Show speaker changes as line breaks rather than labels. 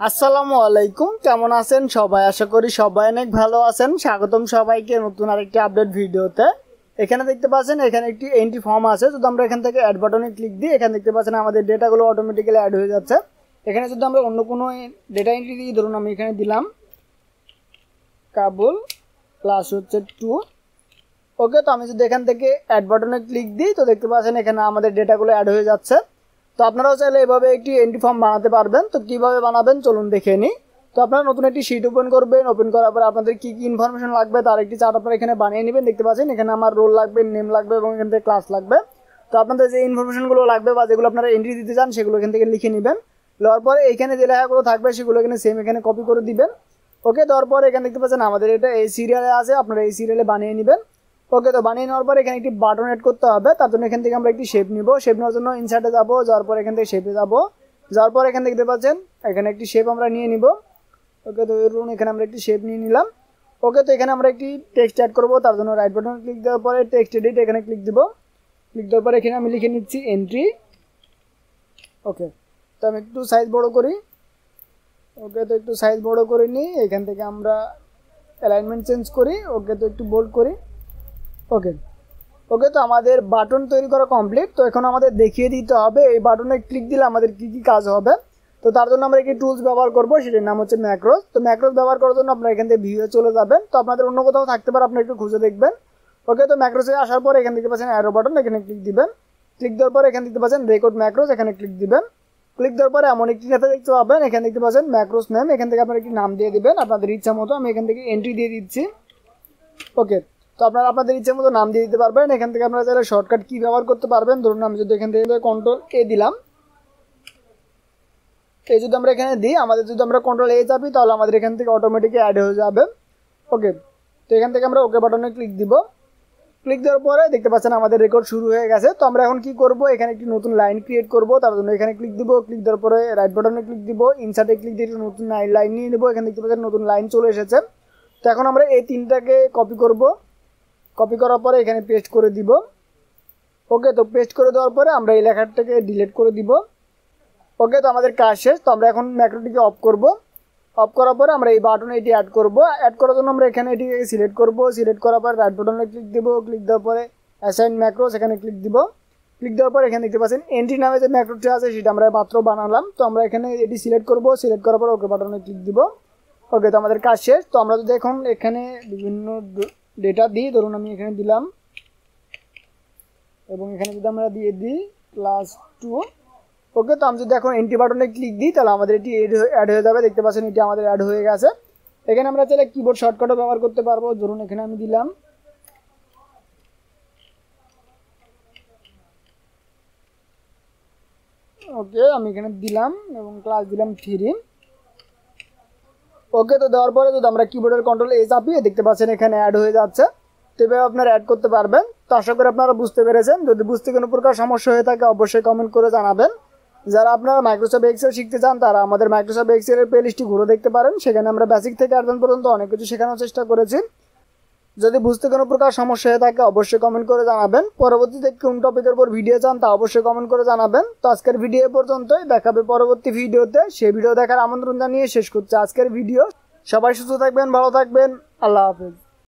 আসসালামু আলাইকুম, কেমন আছেন সবাই? আশা করি সবাই অনেক ভালো আছেন। স্বাগতম সবাইকে নতুন আরেকটি আপডেট ভিডিওতে। এখানে দেখতে পাচ্ছেন এখানে একটি এন্ট্রি ফর্ম আছে। যদি আমরা এখান থেকে অ্যাড বাটনে ক্লিক দিই, এখানে দেখতে পাচ্ছেন আমাদের ডেটাগুলো অটোমেটিক্যালি অ্যাড হয়ে যাচ্ছে। এখানে যদি আমরা অন্য কোনো ডেটা এন্ট্রি দিই, ধরুন আমি এখানে দিলাম কাবুল ক্লাস হচ্ছে 2। ওকে, তো আমি যদি এখান থেকে অ্যাড বাটনে ক্লিক দিই, তো দেখতে পাচ্ছেন এখানে আমাদের ডেটাগুলো অ্যাড হয়ে যাচ্ছে। তো আপনারাও চাইলে এভাবে একটি এন্ট্রি ফর্ম বানাতে পারবেন। তো কীভাবে বানাবেন চলুন দেখে নিই। তো আপনারা নতুন একটি শিট ওপেন করবেন। ওপেন করার পরে আপনাদের কী কী ইনফরমেশন লাগবে তার একটি চার্ট আপনারা এখানে বানিয়ে নেবেন। দেখতে পাচ্ছেন এখানে আমার রোল লাগবে, নেম লাগবে এবং এখান থেকে ক্লাস লাগবে। তো আপনাদের যে ইনফরমেশনগুলো লাগবে বা যেগুলো আপনারা এন্ট্রি দিতে চান সেগুলো এখান থেকে লিখে নেবেন। দেওয়ার পরে এইখানে যে লেখাগুলো থাকবে সেগুলো এখানে সেম এখানে কপি করে দিবেন। ওকে, দেওয়ার পরে এখানে দেখতে পাচ্ছেন আমাদের এটা এই সিরিয়ালে আছে, আপনারা এই সিরিয়ালে বানিয়ে নেবেন। ওকে, তো বানিয়ে নেওয়ার পরে এখানে একটি বাটন এড করতে হবে। তার জন্য এখান থেকে আমরা একটি শেপ নিব। শেপ নেওয়ার জন্য ইনসার্টে যাবো, যাওয়ার পর এখান থেকে শেপে যাবো। যাওয়ার পর এখানে দেখতে পাচ্ছেন এখানে একটি শেপ আমরা নিয়ে নিব। ওকে, তো ধরুন এখানে আমরা একটি শেপ নিয়ে নিলাম। ওকে, তো এখানে আমরা একটি টেক্সট অ্যাড করবো। তার জন্য রাইট বাটন ক্লিক দেওয়ার পরে টেক্সট এডিট এখানে ক্লিক দিব। ক্লিক দেওয়ার পরে এখানে আমি লিখে নিচ্ছি এন্ট্রি। ওকে, তো আমি একটু সাইজ বড় করি। ওকে, তো একটু সাইজ বড় করে নিই। এখান থেকে আমরা অ্যালাইনমেন্ট চেঞ্জ করি। ওকে, তো একটু বোল্ড করি। ওকে ওকে, তো আমাদের বাটন তৈরি করা কমপ্লিট। তো এখন আমাদের দেখিয়ে দিতে হবে এই বাটনে ক্লিক দিলে আমাদের কী কী কাজ হবে। তো তার জন্য আমরা একটি টুলস ব্যবহার করব, সেটির নাম হচ্ছে ম্যাক্রোস। তো ম্যাক্রোস ব্যবহার করার জন্য আপনারা এখান থেকে ভিউয়ে চলে যাবেন। তো আপনাদের অন্য কোথাও থাকতে পারে, আপনারা একটু খুঁজে দেখবেন। ওকে, তো ম্যাক্রোসে আসার পর এখান থেকে পাচ্ছেন অ্যারো বাটন, এখানে ক্লিক দিবেন। ক্লিক দেওয়ার পর এখান থেকে পাচ্ছেন রেকর্ড ম্যাক্রোস, এখানে ক্লিক দিবেন। ক্লিক দেওয়ার পরে এমন একটি নেতা দেখতে পাবেন, এখানে দেখতে পাচ্ছেন ম্যাক্রোস নেম। এখান থেকে আপনারা একটি নাম দিয়ে দিবেন আপনাদের ইচ্ছা মতো। আমি এখান থেকে এন্ট্রি দিয়ে দিচ্ছি। ওকে, তো আপনারা আপনাদের ইচ্ছে মতো নাম দিয়ে দিতে পারবেন। এখান থেকে আপনারা চাইলে শর্টকাট কি ব্যবহার করতে পারবেন। ধরুন আমি যদি এখান থেকে কন্ট্রোল এ দিলাম, এই যদি আমরা এখানে দিই, আমাদের যদি আমরা কন্ট্রোল এ চাপি তাহলে আমাদের এখান থেকে অটোমেটিক অ্যাড হয়ে যাবে। ওকে, তো এখান থেকে আমরা ওকে বাটনে ক্লিক দিব। ক্লিক দেওয়ার পরে দেখতে পাচ্ছেন আমাদের রেকর্ড শুরু হয়ে গেছে। তো আমরা এখন কি করব, এখানে একটি নতুন লাইন ক্রিয়েট করব। তার জন্য এখানে ক্লিক দিব। ক্লিক দেওয়ার পরে রাইট বাটনে ক্লিক দিব, ইনসার্টে ক্লিক দিয়ে নতুন লাইন নিয়ে নেব। এখানে দেখতে পাচ্ছেন নতুন লাইন চলে এসেছে। তো এখন আমরা এই তিনটাকে কপি করব। কপি করার পরে এখানে পেস্ট করে দিব। ওকে, তো পেস্ট করে দেওয়ার পরে আমরা এই লেখাটাকে ডিলিট করে দিব। ওকে, তো আমাদের কাজ শেষ। তো আমরা এখন ম্যাক্রোটিকে অফ করব। অফ করার পরে আমরা এই বাটনে এটি অ্যাড করব। অ্যাড করার জন্য আমরা এখানে এটিকে সিলেক্ট করব। সিলেক্ট করার পরে রাইট বাটনে ক্লিক দিব। ক্লিক দেওয়ার পরে অ্যাসাইন ম্যাক্রোস এখানে ক্লিক দিব। ক্লিক দেওয়ার পরে এখানে দেখতে পাচ্ছেন এন্ট্রি নামে যে ম্যাক্রোটি আছে সেটা আমরা মাত্র বানালাম। তো আমরা এখানে এটি সিলেক্ট করব। সিলেক্ট করার পরে ওকে বাটনে ক্লিক দিব। ওকে, তো আমাদের কাজ শেষ। তো আমরা যদি এখন এখানে বিভিন্ন ডেটা দিই, ধরুন আমি এখানে দিলাম এবং এখানে যদি আমরা দিয়ে দিই ক্লাস 2। ওকে, তো আমি যদি এখন এন্ট্রি বাটনে ক্লিক দিই তাহলে আমাদের এটি অ্যাড হয়ে যাবে। দেখতে পাচ্ছেন এটি আমাদের অ্যাড হয়ে গেছে। এখানে আমরা চাইলে কিবোর্ড শর্টকাটও ব্যবহার করতে পারবো। ধরুন এখানে আমি দিলাম ওকে, আমি এখানে দিলাম এবং ক্লাস দিলাম 3। ওকে, তো দেওয়ার পরে যদি আমরা কিবোর্ডের কন্ট্রোল এ চাপি, দেখতে পাচ্ছেন এখানে অ্যাড হয়ে যাচ্ছে। তো এভাবে আপনারা অ্যাড করতে পারবেন। তো আশা করি আপনারা বুঝতে পেরেছেন। যদি বুঝতে কোনো প্রকার সমস্যা হয়ে থাকে অবশ্যই কমেন্ট করে জানাবেন। যারা আপনারা মাইক্রোসফট এক্সেল শিখতে চান তারা আমাদের মাইক্রোসফট এক্সেলের প্লেলিস্টটি ঘুরে দেখতে পারেন। সেখানে আমরা বেসিক থেকে অ্যাডভান্স পর্যন্ত অনেক কিছু শেখানোর চেষ্টা করেছি। যদি বুঝতে কোনো প্রকার সমস্যা হয়ে থাকে অবশ্যই কমেন্ট করে জানাবেন। পরবর্তীতে কোন টপিকের উপর ভিডিও চান তা অবশ্যই কমেন্ট করে জানাবেন। তো আজকের ভিডিও পর্যন্তই, দেখাবে পরবর্তী ভিডিওতে। সেই ভিডিও দেখার আমন্ত্রণ জানিয়ে শেষ করছি আজকের ভিডিও। সবাই সুস্থ থাকবেন, ভালো থাকবেন। আল্লাহ হাফেজ।